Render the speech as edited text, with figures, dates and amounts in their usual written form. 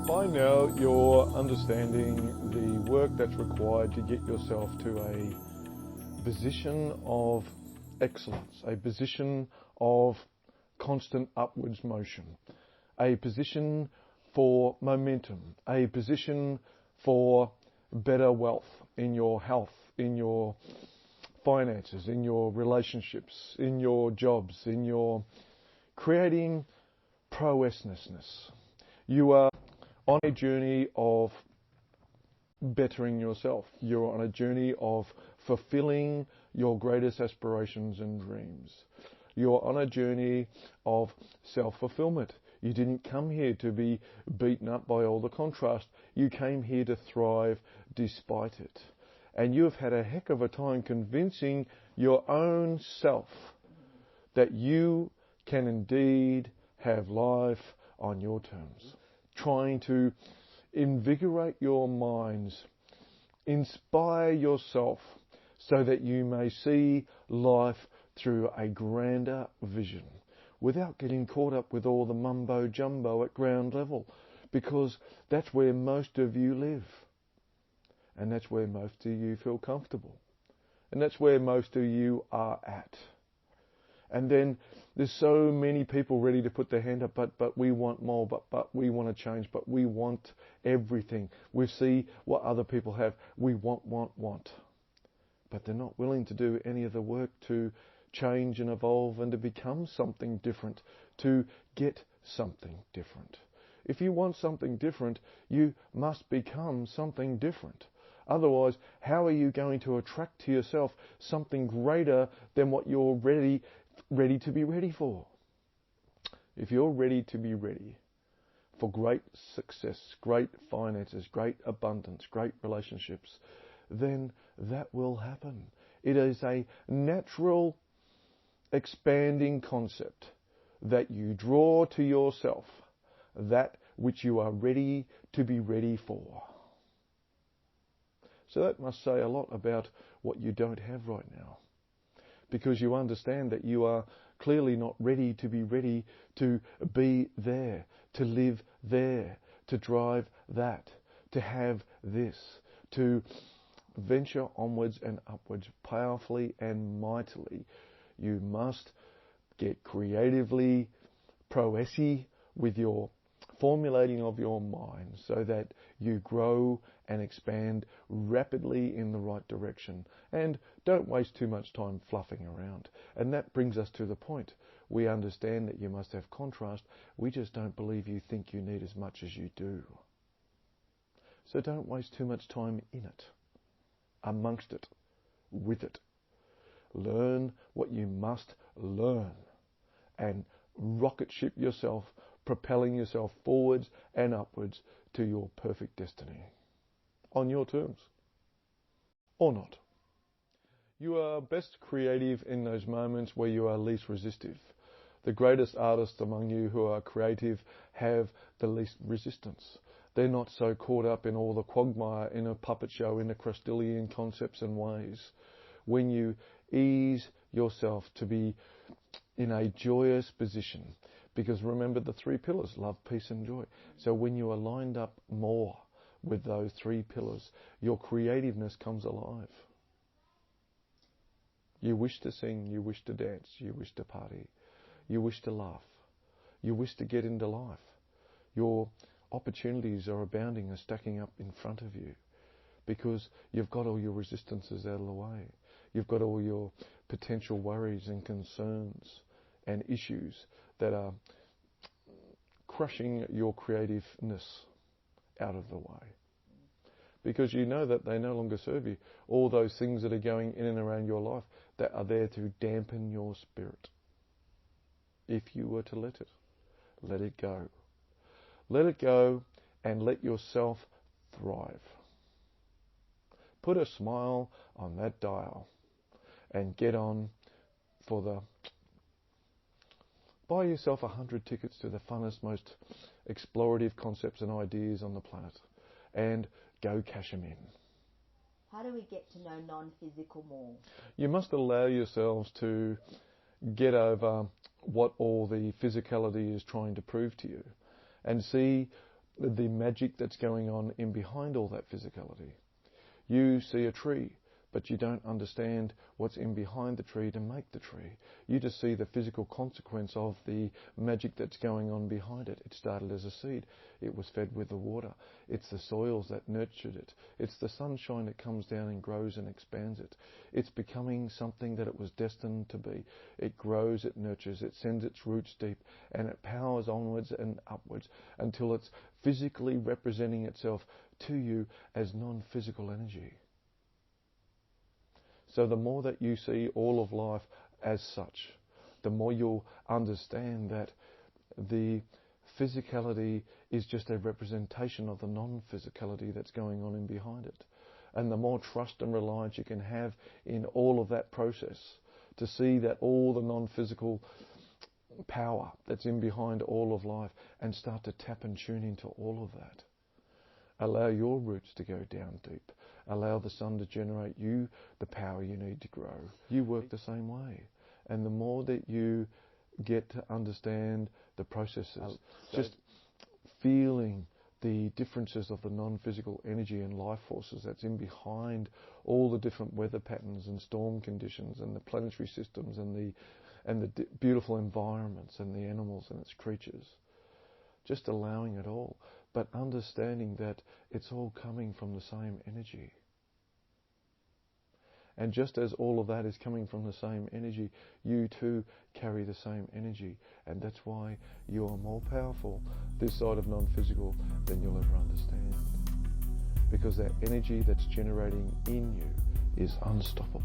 By now, you're understanding the work that's required to get yourself to a position of excellence, a position of constant upwards motion, a position for momentum, a position for better wealth in your health, in your finances, in your relationships, in your jobs, in your creating prowessness. You are on a journey of bettering yourself. You're on a journey of fulfilling your greatest aspirations and dreams. You're on a journey of self-fulfillment. You didn't come here to be beaten up by all the contrast. You came here to thrive despite it. And you've had a heck of a time convincing your own self that you can indeed have life on your terms. Trying to invigorate your minds, inspire yourself so that you may see life through a grander vision without getting caught up with all the mumbo jumbo at ground level, because that's where most of you live, and that's where most of you feel comfortable, and that's where most of you are at. And then there's so many people ready to put their hand up, but we want more, but we want to change, but we want everything. We see what other people have. We want. But they're not willing to do any of the work to change and evolve and to become something different, to get something different. If you want something different, you must become something different. Otherwise, how are you going to attract to yourself something greater than what you're ready to be ready for? If you're ready to be ready for great success, great finances, great abundance, great relationships, then that will happen. It is a natural expanding concept that you draw to yourself that which you are ready to be ready for. So that must say a lot about what you don't have right now, because you understand that you are clearly not ready to be there, to live there, to drive that, to have this, to venture onwards and upwards powerfully and mightily. You must get creatively prowessy with your formulating of your mind so that you grow and expand rapidly in the right direction. And don't waste too much time fluffing around. And that brings us to the point. We understand that you must have contrast. We just don't believe you think you need as much as you do. So don't waste too much time in it, amongst it, with it. Learn what you must learn and rocket ship yourself, propelling yourself forwards and upwards to your perfect destiny. On your terms. Or not. You are best creative in those moments where you are least resistive. The greatest artists among you who are creative have the least resistance. They're not so caught up in all the quagmire in a puppet show, in the Crostelian concepts and ways. When you ease yourself to be in a joyous position, because remember the three pillars, love, peace and joy. So when you are lined up more with those three pillars, your creativeness comes alive. You wish to sing, you wish to dance, you wish to party, you wish to laugh, you wish to get into life. Your opportunities are abounding and stacking up in front of you because you've got all your resistances out of the way. You've got all your potential worries and concerns and issues that are crushing your creativeness out of the way. Because you know that they no longer serve you. All those things that are going in and around your life that are there to dampen your spirit. If you were to let it go. Let it go and let yourself thrive. Put a smile on that dial and get on for the... Buy yourself 100 tickets to the funnest, most explorative concepts and ideas on the planet and go cash them in. How do we get to know non-physical more? You must allow yourselves to get over what all the physicality is trying to prove to you and see the magic that's going on in behind all that physicality. You see a tree, but you don't understand what's in behind the tree to make the tree. You just see the physical consequence of the magic that's going on behind it. It started as a seed. It was fed with the water. It's the soils that nurtured it. It's the sunshine that comes down and grows and expands it. It's becoming something that it was destined to be. It grows, it nurtures, it sends its roots deep, and it powers onwards and upwards until it's physically representing itself to you as non-physical energy. So the more that you see all of life as such, the more you'll understand that the physicality is just a representation of the non-physicality that's going on in behind it. And the more trust and reliance you can have in all of that process, to see that all the non-physical power that's in behind all of life, and start to tap and tune into all of that. Allow your roots to go down deep. Allow the sun to generate you the power you need to grow. You work the same way. And the more that you get to understand the processes, just feeling the differences of the non-physical energy and life forces that's in behind all the different weather patterns and storm conditions and the planetary systems and the beautiful environments and the animals and its creatures. Just allowing it all, but understanding that it's all coming from the same energy. And just as all of that is coming from the same energy, you too carry the same energy. And that's why you are more powerful this side of non-physical than you'll ever understand. Because that energy that's generating in you is unstoppable.